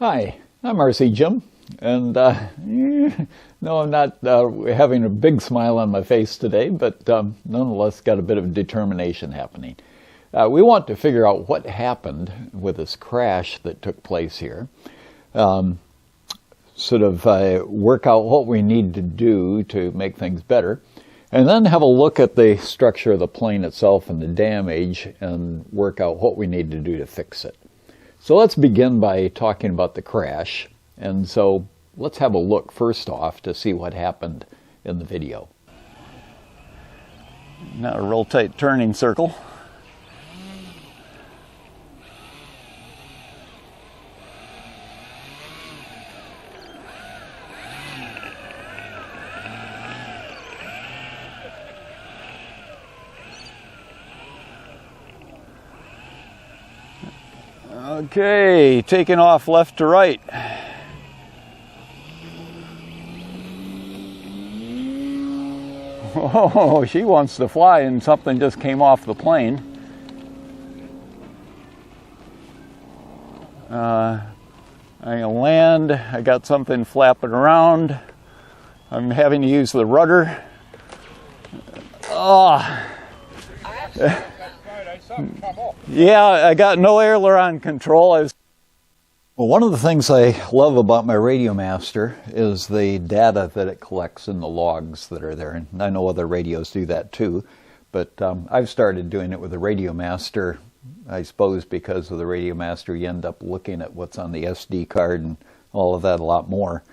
Hi, I'm RC Jim, and no, I'm not having a big smile on my face today, but nonetheless got a bit of determination happening. We want to figure out what happened with this crash that took place here, sort of work out what we need to do to make things better, and then have a look at the structure of the plane itself and the damage and work out what we need to do to fix it. So let's begin by talking about the crash. And so let's have a look first off to see what happened in the video. Now a real tight turning circle. Okay, taking off left to right. Oh, she wants to fly and something just came off the plane. I'm gonna land. I got something flapping around. I'm having to use the rudder. Oh. Yeah, I got no aileron control. Well, one of the things I love about my Radiomaster is the data that it collects in the logs that are there. And I know other radios do that too, but I've started doing it with the Radiomaster, I suppose because of the Radiomaster you end up looking at what's on the SD card and all of that a lot more.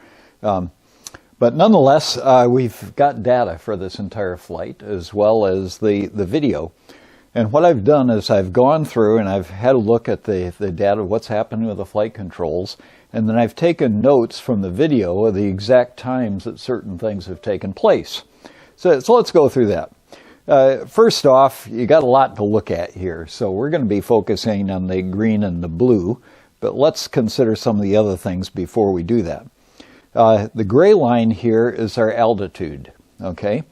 But nonetheless, we've got data for this entire flight as well as the video. And what I've done is I've gone through and I've had a look at the data, what's happening with the flight controls, and then I've taken notes from the video of the exact times that certain things have taken place. So let's go through that. First off, you got a lot to look at here, so we're going to be focusing on the green and the blue, but let's consider some of the other things before we do that. The gray line here is our altitude, okay?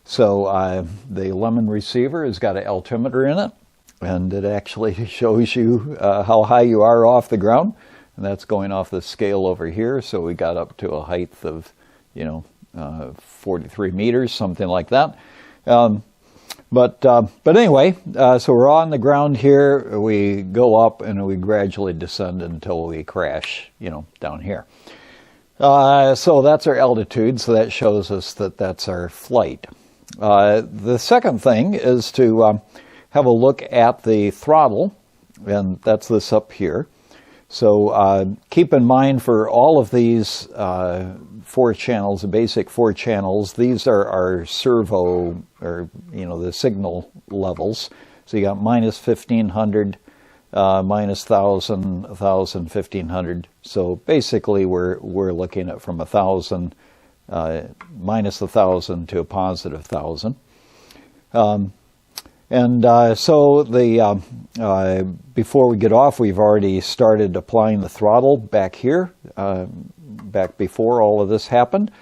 So the Lemon receiver has got an altimeter in it, and it actually shows you how high you are off the ground, and that's going off the scale over here. So we got up to a height of, 43 meters, something like that. But anyway, so we're on the ground here. We go up and we gradually descend until we crash, down here. So that's our altitude. So that shows us that that's our flight. The second thing is to have a look at the throttle, and that's this up here. So keep in mind for all of these 4 channels, the basic 4 channels, these are our servo, or the signal levels. So you got minus 1500, minus 1000, 1000, 1500. So basically we're looking at from 1000 minus 1000 to a positive 1000. So before we get off, we've already started applying the throttle back here, back before all of this happened.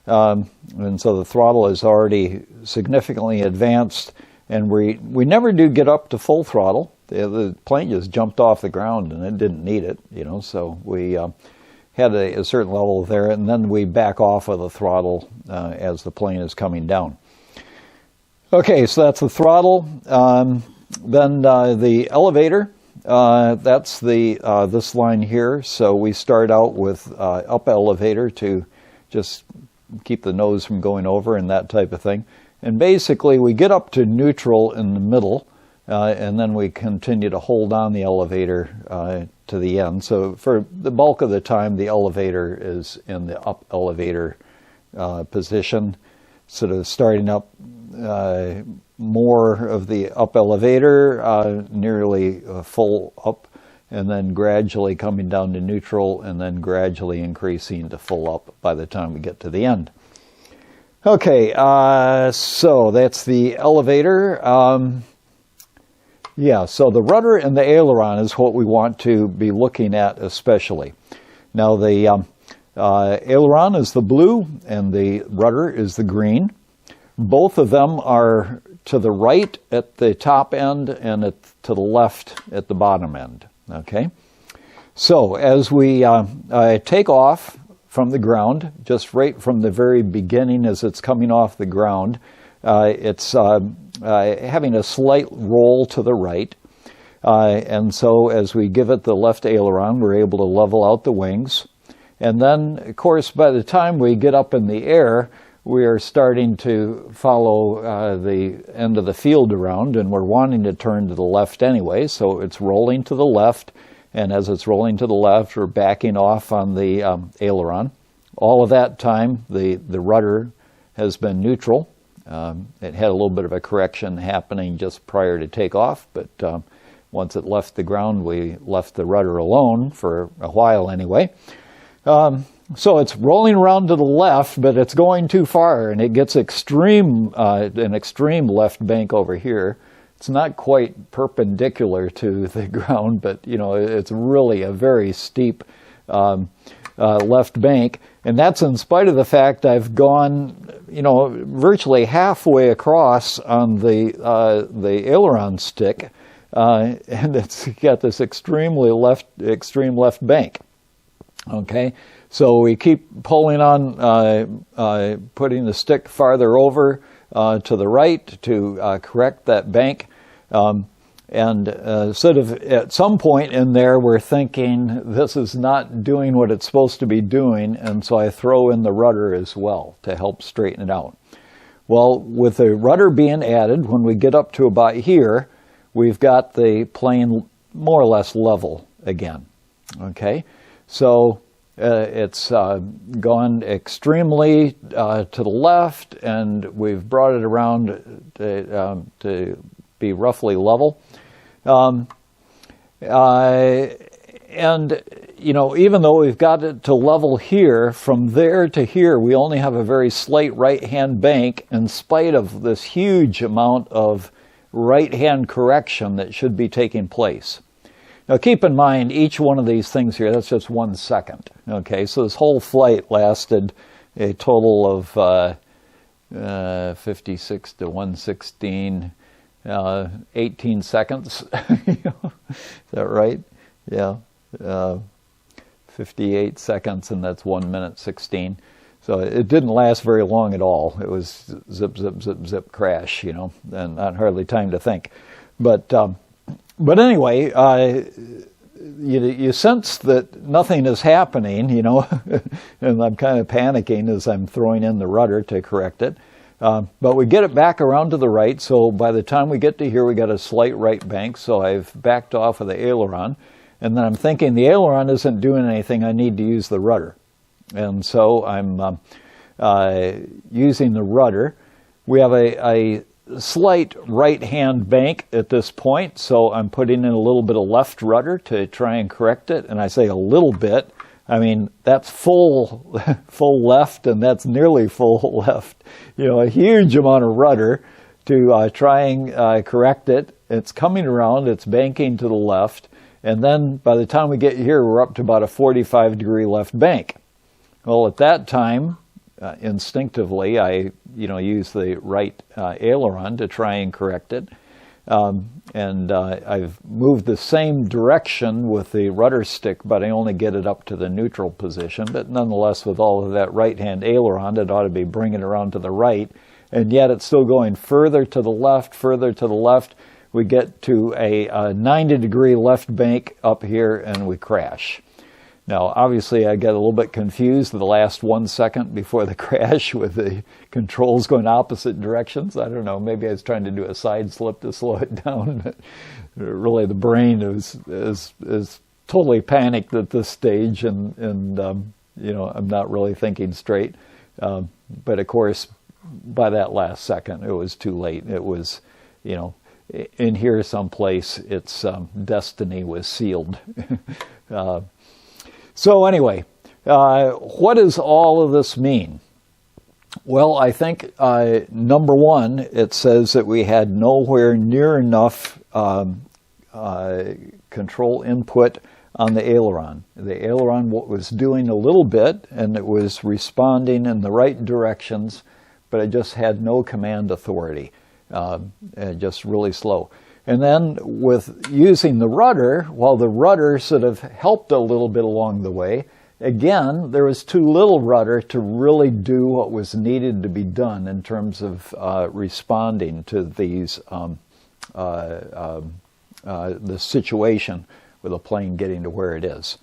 And so the throttle is already significantly advanced, and we never do get up to full throttle. The plane just jumped off the ground and it didn't need it, so we had a certain level there, and then we back off of the throttle as the plane is coming down. Okay, so that's the throttle. Then the elevator, that's this line here. So we start out with up elevator to just keep the nose from going over and that type of thing. And basically we get up to neutral in the middle, and then we continue to hold on the elevator to the end. So for the bulk of the time, the elevator is in the up elevator position, sort of starting up more of the up elevator, nearly full up, and then gradually coming down to neutral, and then gradually increasing to full up by the time we get to the end. Okay, so that's the elevator. Yeah, so the rudder and the aileron is what we want to be looking at especially. Now the aileron is the blue and the rudder is the green. Both of them are to the right at the top end and to the left at the bottom end, okay? So as we take off from the ground, just right from the very beginning as it's coming off the ground, it's having a slight roll to the right. And so as we give it the left aileron, we're able to level out the wings. And then, of course, by the time we get up in the air, we are starting to follow the end of the field around, and we're wanting to turn to the left anyway, so it's rolling to the left, and as it's rolling to the left, we're backing off on the aileron. All of that time, the rudder has been neutral. It had a little bit of a correction happening just prior to takeoff, but once it left the ground, we left the rudder alone for a while anyway. So it's rolling around to the left, but it's going too far, and it gets an extreme left bank over here. It's not quite perpendicular to the ground, but it's really a very steep left bank, and that's in spite of the fact I've gone, virtually halfway across on the aileron stick, and it's got this extreme left bank. Okay, so we keep pulling on, putting the stick farther over to the right to correct that bank. And sort of at some point in there, we're thinking this is not doing what it's supposed to be doing, and so I throw in the rudder as well to help straighten it out. Well, with the rudder being added, when we get up to about here, we've got the plane more or less level again. Okay, so it's gone extremely to the left, and we've brought it around to be roughly level. And even though we've got it to level here, from there to here, we only have a very slight right-hand bank in spite of this huge amount of right-hand correction that should be taking place. Now keep in mind, each one of these things here, that's just 1 second. Okay, so this whole flight lasted a total of 56 to 116, 18 seconds. Is that right? Yeah. 58 seconds, and that's 1 minute 16. So it didn't last very long at all. It was zip, zip, zip, zip, crash, and not hardly time to think. But anyway, you sense that nothing is happening, and I'm kind of panicking as I'm throwing in the rudder to correct it. But we get it back around to the right, so by the time we get to here, we got a slight right bank, so I've backed off of the aileron. And then I'm thinking the aileron isn't doing anything, I need to use the rudder. And so I'm using the rudder. We have a slight right-hand bank at this point, so I'm putting in a little bit of left rudder to try and correct it. And I say a little bit, I mean, that's full left, and that's nearly full left. A huge amount of rudder to try and correct it. It's coming around, it's banking to the left, and then by the time we get here, we're up to about a 45-degree left bank. Well, at that time, instinctively, I use the right aileron to try and correct it. And I've moved the same direction with the rudder stick, but I only get it up to the neutral position. But nonetheless, with all of that right-hand aileron, it ought to be bringing it around to the right. And yet it's still going further to the left, further to the left. We get to a 90-degree left bank up here, and we crash. Now, obviously, I get a little bit confused the last 1 second before the crash with the controls going opposite directions. I don't know, maybe I was trying to do a side slip to slow it down. But really, the brain is totally panicked at this stage, and I'm not really thinking straight. But of course, by that last second, it was too late. It was, in here someplace, its destiny was sealed. So anyway, what does all of this mean? Well, I think, number one, it says that we had nowhere near enough control input on the aileron. The aileron was doing a little bit, and it was responding in the right directions, but it just had no command authority, just really slow. And then with using the rudder, while the rudder sort of helped a little bit along the way, again, there was too little rudder to really do what was needed to be done in terms of responding to these the situation with a plane getting to where it is.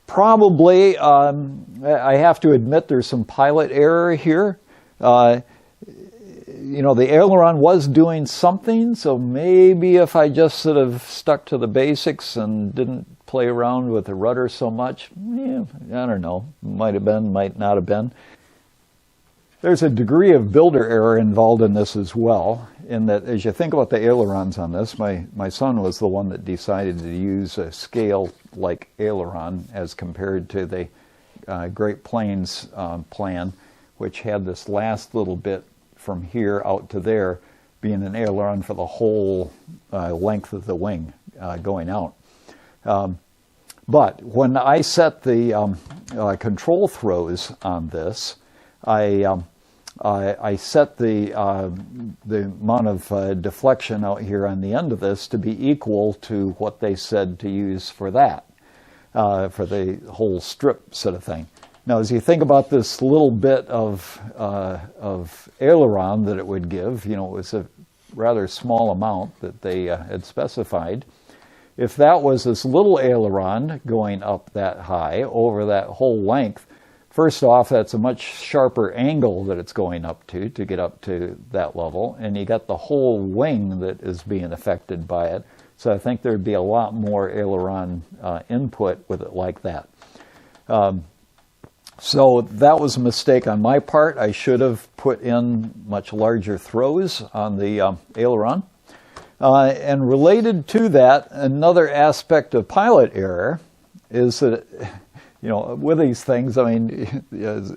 Probably, I have to admit there's some pilot error here. You know, the aileron was doing something, so maybe if I just sort of stuck to the basics and didn't play around with the rudder so much, yeah, I don't know, might have been, might not have been. There's a degree of builder error involved in this as well, in that as you think about the ailerons on this, my son was the one that decided to use a scale-like aileron as compared to the Great Plains plan, which had this last little bit from here out to there being an aileron for the whole length of the wing going out. But when I set the control throws on this, I set the amount of deflection out here on the end of this to be equal to what they said to use for that, for the whole strip sort of thing. Now, as you think about this little bit of aileron that it would give, you know, it was a rather small amount that they had specified. If that was this little aileron going up that high over that whole length, first off, that's a much sharper angle that it's going up to get up to that level, and you got the whole wing that is being affected by it. So I think there'd be a lot more aileron input with it like that. So that was a mistake on my part. I should have put in much larger throws on the aileron. And related to that, another aspect of pilot error is that, you know, with these things, I mean,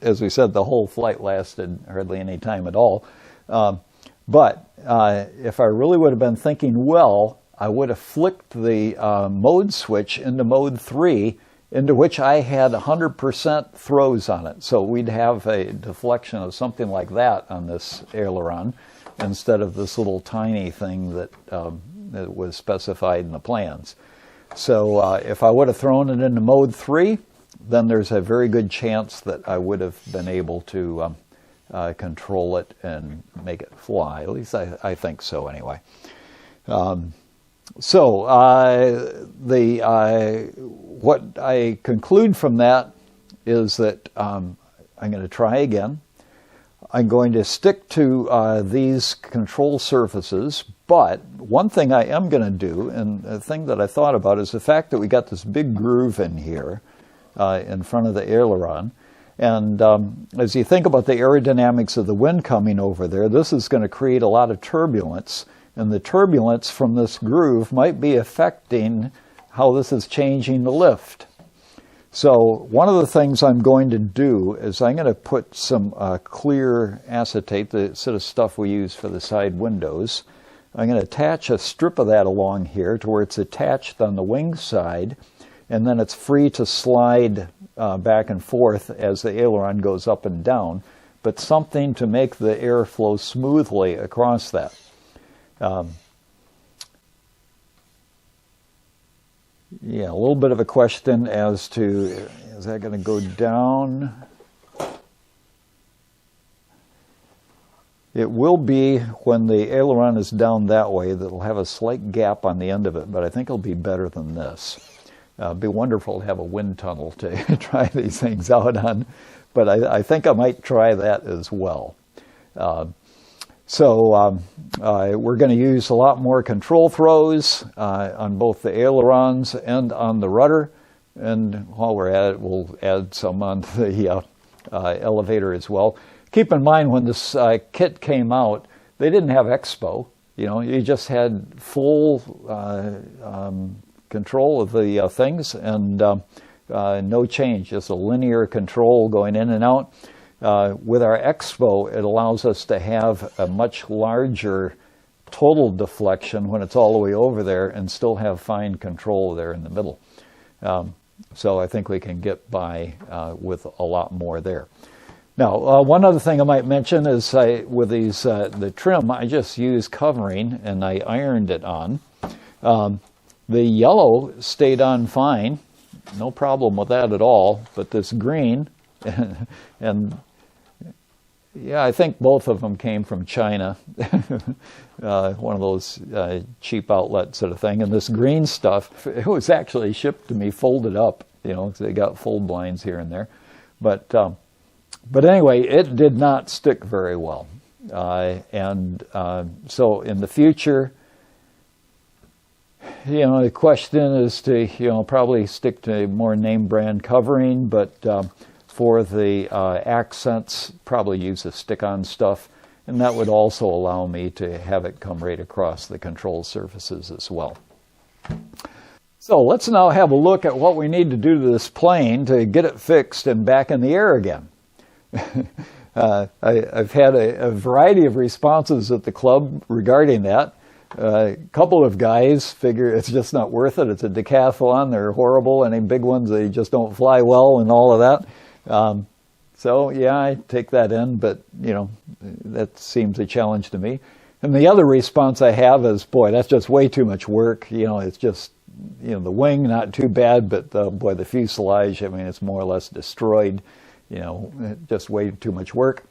as we said, the whole flight lasted hardly any time at all. But if I really would have been thinking well, I would have flicked the mode switch into mode 3, into which I had 100% throws on it. So we'd have a deflection of something like that on this aileron instead of this little tiny thing that, that was specified in the plans. So if I would have thrown it into mode 3, then there's a very good chance that I would have been able to control it and make it fly. At least I think so anyway. What I conclude from that is that I'm going to try again. I'm going to stick to these control surfaces, but one thing I am going to do, and a thing that I thought about, is the fact that we got this big groove in here in front of the aileron. And as you think about the aerodynamics of the wind coming over there, this is going to create a lot of turbulence. And the turbulence from this groove might be affecting how this is changing the lift. So one of the things I'm going to do is I'm going to put some clear acetate, the sort of stuff we use for the side windows. I'm going to attach a strip of that along here to where it's attached on the wing side, and then it's free to slide back and forth as the aileron goes up and down, but something to make the air flow smoothly across that. Yeah, a little bit of a question as to, is that going to go down? It will be when the aileron is down that way that it'll have a slight gap on the end of it, but I think it'll be better than this. It'd be wonderful to have a wind tunnel to try these things out on, but I think I might try that as well. So we're going to use a lot more control throws on both the ailerons and on the rudder. And while we're at it, we'll add some on the elevator as well. Keep in mind, when this kit came out, they didn't have Expo. You know, you just had full control of the things and no change, just a linear control going in and out. With our Expo, it allows us to have a much larger total deflection when it's all the way over there and still have fine control there in the middle. So I think we can get by with a lot more there. Now, one other thing I might mention is with these the trim, I just used covering and I ironed it on. The yellow stayed on fine, no problem with that at all, but this green, and yeah, I think both of them came from China, one of those cheap outlet sort of thing, and this green stuff, it was actually shipped to me folded up, you know, they got fold blinds here and there, but anyway, it did not stick very well. So in the future, you know, the question is to, you know, probably stick to more name brand covering, but for the accents, probably use the stick-on stuff. And that would also allow me to have it come right across the control surfaces as well. So let's now have a look at what we need to do to this plane to get it fixed and back in the air again. I've had a variety of responses at the club regarding that. A couple of guys figure it's just not worth it. It's a Decathlon. They're horrible. Any big ones, they just don't fly well and all of that. So, yeah, I take that in, but, you know, that seems a challenge to me. And the other response I have is, boy, that's just way too much work. You know, it's just, you know, the wing, not too bad, but, boy, the fuselage, I mean, it's more or less destroyed. You know, just way too much work.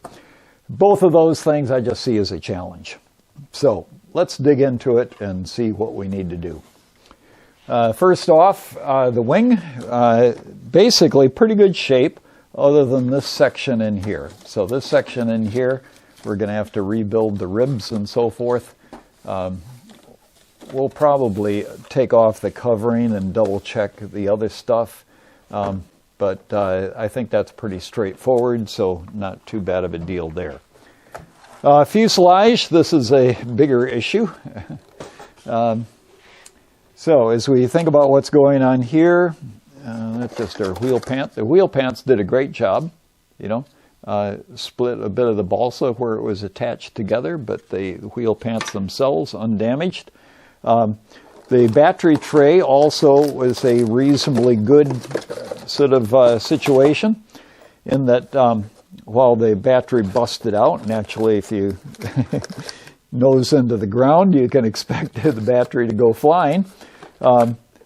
Both of those things I just see as a challenge. So let's dig into it and see what we need to do. First off, the wing, basically pretty good shape other than this section in here. So this section in here, we're going to have to rebuild the ribs and so forth. We'll probably take off the covering and double check the other stuff. But I think that's pretty straightforward, so not too bad of a deal there. Fuselage, this is a bigger issue. So as we think about what's going on here, that's just our wheel pant. The wheel pants did a great job, you know. Split a bit of the balsa where it was attached together, but the wheel pants themselves undamaged. The battery tray also was a reasonably good sort of situation in that while the battery busted out, naturally if you nose into the ground, you can expect the battery to go flying.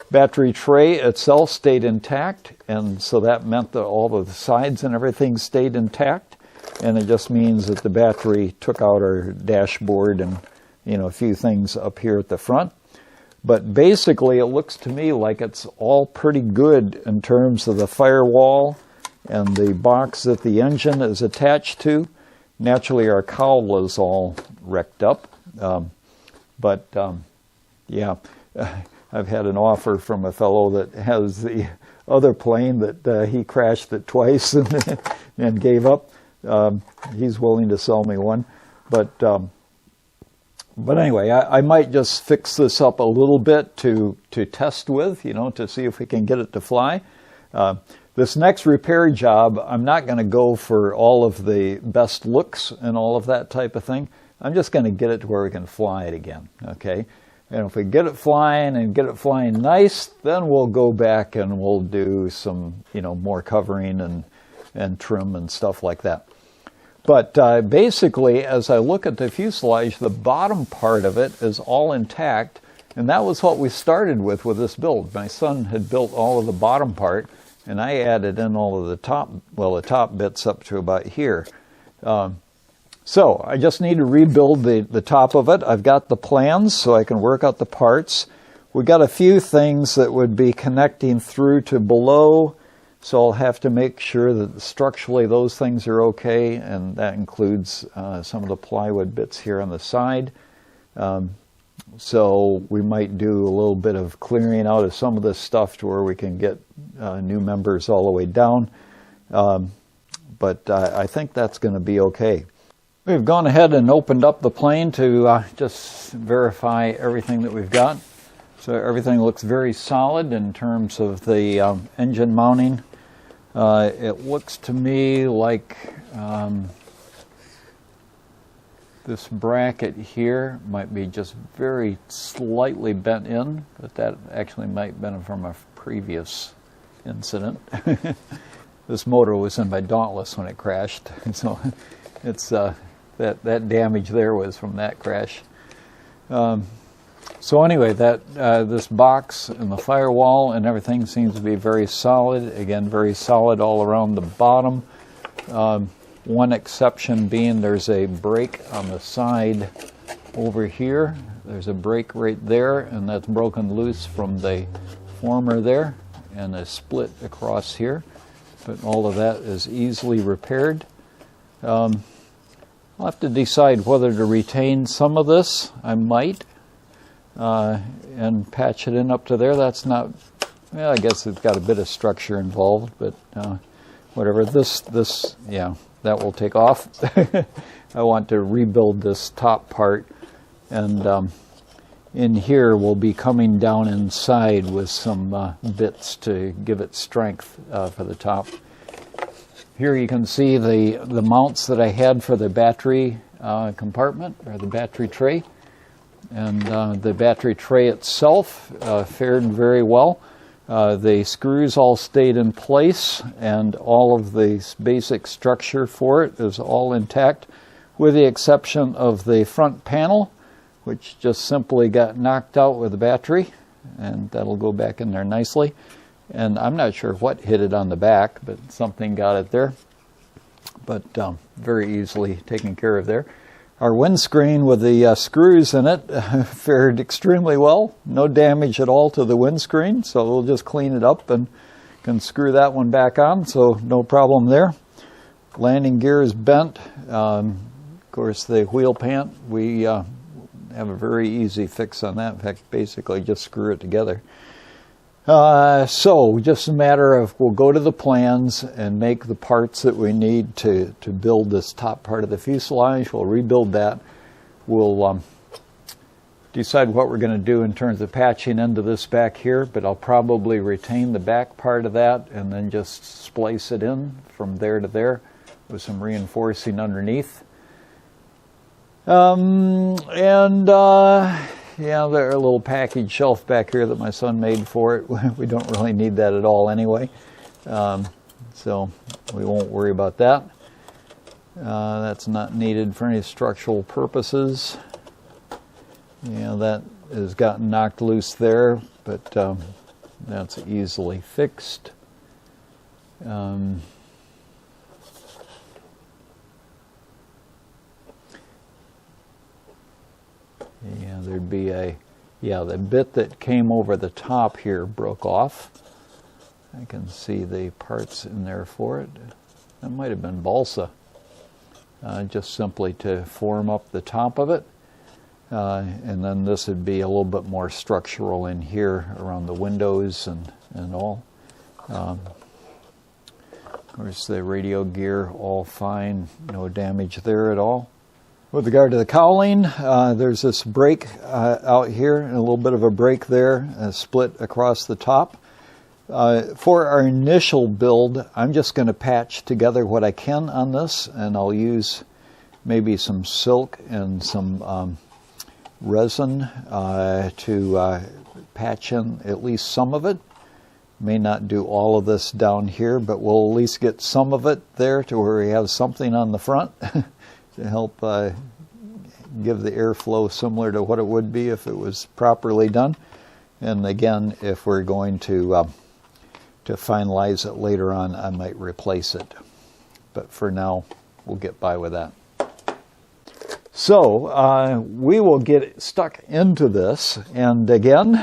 Battery tray itself stayed intact, and so that meant that all of the sides and everything stayed intact, and it just means that the battery took out our dashboard and, you know, a few things up here at the front. But basically, it looks to me like it's all pretty good in terms of the firewall and the box that the engine is attached to. Naturally, our cowl is all wrecked up. Yeah, I've had an offer from a fellow that has the other plane that he crashed it twice and gave up. He's willing to sell me one. But anyway, I might just fix this up a little bit to test with, you know, to see if we can get it to fly. This next repair job, I'm not going to go for all of the best looks and all of that type of thing. I'm just going to get it to where we can fly it again, okay? And if we get it flying and get it flying nice, then we'll go back and we'll do some, you know, more covering and trim and stuff like that. But basically, as I look at the fuselage, the bottom part of it is all intact, and that was what we started with this build. My son had built all of the bottom part, and I added in all of the top bits up to about here. So I just need to rebuild the top of it. I've got the plans, so I can work out the parts. We've got a few things that would be connecting through to below, so I'll have to make sure that structurally those things are okay, and that includes some of the plywood bits here on the side. So we might do a little bit of clearing out of some of this stuff to where we can get new members all the way down. But I think that's going to be okay. We've gone ahead and opened up the plane to just verify everything that we've got. So everything looks very solid in terms of the engine mounting. It looks to me like this bracket here might be just very slightly bent in, but that actually might have been from a previous incident. this motor was in my Dauntless when it crashed, so it's that damage there was from that crash. So anyway, this box and the firewall and everything seems to be very solid. Again, very solid all around the bottom. One exception being there's a break on the side over here. There's a break right there, and that's broken loose from the former there, and a split across here. But all of that is easily repaired. I'll have to decide whether to retain some of this. I might, and patch it in up to there. That's not, well, I guess it's got a bit of structure involved, but whatever. This, yeah, that will take off. I want to rebuild this top part, and in here we'll be coming down inside with some bits to give it strength for the top. Here you can see the mounts that I had for the battery compartment, or the battery tray. And the battery tray itself fared very well. The screws all stayed in place, and all of the basic structure for it is all intact, with the exception of the front panel, which just simply got knocked out with the battery, and that'll go back in there nicely. And I'm not sure what hit it on the back, but something got it there. But very easily taken care of there. Our windscreen with the screws in it fared extremely well. No damage at all to the windscreen, so we'll just clean it up and can screw that one back on, so no problem there. Landing gear is bent. Of course, the wheel pant, we have a very easy fix on that. In fact, basically just screw it together. So just a matter of, we'll go to the plans and make the parts that we need to build this top part of the fuselage. We'll rebuild that. We'll decide what we're going to do in terms of patching into this back here, but I'll probably retain the back part of that and then just splice it in from there to there with some reinforcing underneath. Yeah, there's a little package shelf back here that my son made for it. We don't really need that at all anyway, so we won't worry about that. That's not needed for any structural purposes. Yeah, that has gotten knocked loose there, but that's easily fixed. Yeah, there'd be the bit that came over the top here broke off. I can see the parts in there for it. That might have been balsa, just simply to form up the top of it. And then this would be a little bit more structural in here around the windows and all. Of course, the radio gear, all fine, no damage there at all. With regard to the cowling, there's this break out here, and a little bit of a break there, a split across the top. For our initial build, I'm just going to patch together what I can on this, and I'll use maybe some silk and some resin to patch in at least some of it. May not do all of this down here, but we'll at least get some of it there to where we have something on the front to help give the airflow similar to what it would be if it was properly done. And again, if we're going to finalize it later on, I might replace it. But for now, we'll get by with that. So we will get stuck into this, and again,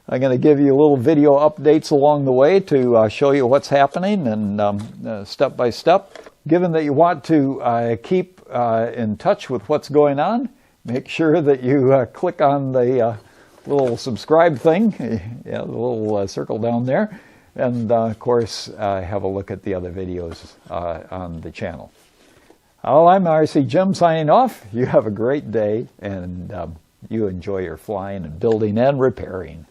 I'm going to give you little video updates along the way to show you what's happening and step by step. Given that you want to keep in touch with what's going on, make sure that you click on the little subscribe thing, the little circle down there, and of course have a look at the other videos on the channel. Well, I'm RC Jim signing off. You have a great day, and you enjoy your flying and building and repairing.